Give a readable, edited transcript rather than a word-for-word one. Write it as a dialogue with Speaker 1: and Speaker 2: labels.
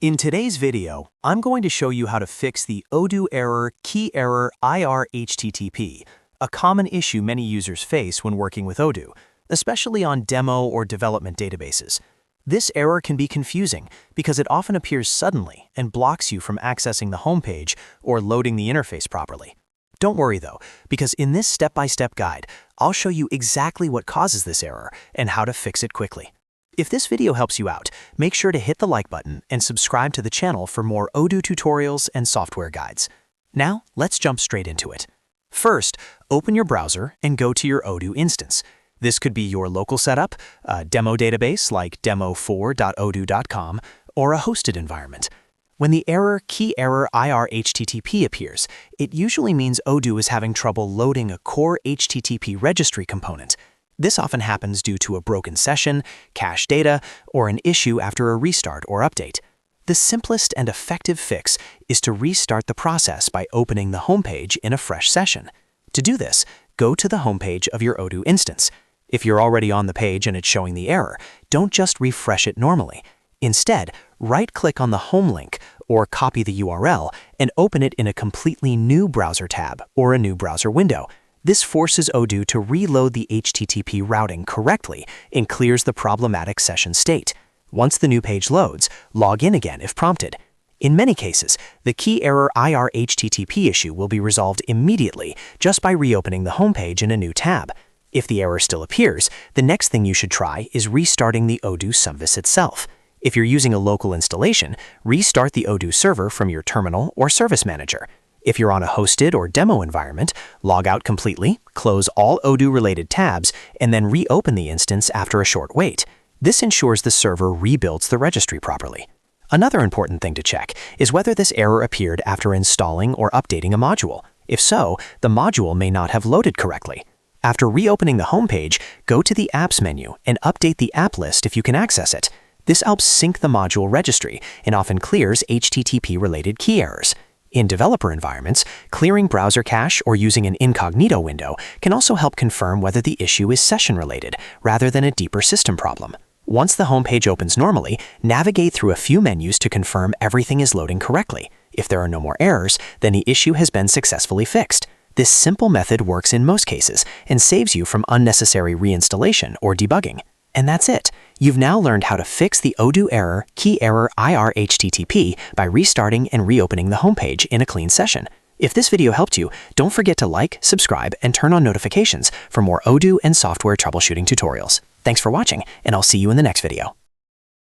Speaker 1: In today's video, I'm going to show you how to fix the Odoo error KeyError IR HTTP, a common issue many users face when working with Odoo, especially on demo or development databases. This error can be confusing because it often appears suddenly and blocks you from accessing the homepage or loading the interface properly. Don't worry though, because in this step-by-step guide, I'll show you exactly what causes this error and how to fix it quickly. If this video helps you out, make sure to hit the like button and subscribe to the channel for more Odoo tutorials and software guides. Now, let's jump straight into it. First, open your browser and go to your Odoo instance. This could be your local setup, a demo database like demo4.odoo.com, or a hosted environment. When the error KeyError IR HTTP appears, it usually means Odoo is having trouble loading a core HTTP registry component. This often happens due to a broken session, cached data, or an issue after a restart or update. The simplest and effective fix is to restart the process by opening the homepage in a fresh session. To do this, go to the homepage of your Odoo instance. If you're already on the page and it's showing the error, don't just refresh it normally. Instead, right-click on the home link or copy the URL and open it in a completely new browser tab or a new browser window. This forces Odoo to reload the HTTP routing correctly and clears the problematic session state. Once the new page loads, log in again if prompted. In many cases, the KeyError IR HTTP issue will be resolved immediately just by reopening the homepage in a new tab. If the error still appears, the next thing you should try is restarting the Odoo service itself. If you're using a local installation, restart the Odoo server from your terminal or service manager. If you're on a hosted or demo environment, log out completely, close all Odoo-related tabs, and then reopen the instance after a short wait. This ensures the server rebuilds the registry properly. Another important thing to check is whether this error appeared after installing or updating a module. If so, the module may not have loaded correctly. After reopening the homepage, go to the Apps menu and update the app list if you can access it. This helps sync the module registry and often clears HTTP-related key errors. In developer environments, clearing browser cache or using an incognito window can also help confirm whether the issue is session-related rather than a deeper system problem. Once the homepage opens normally, navigate through a few menus to confirm everything is loading correctly. If there are no more errors, then the issue has been successfully fixed. This simple method works in most cases and saves you from unnecessary reinstallation or debugging. And that's it. You've now learned how to fix the Odoo error KeyError IR HTTP by restarting and reopening the homepage in a clean session. If this video helped you, don't forget to like, subscribe, and turn on notifications for more Odoo and software troubleshooting tutorials. Thanks for watching, and I'll see you in the next video.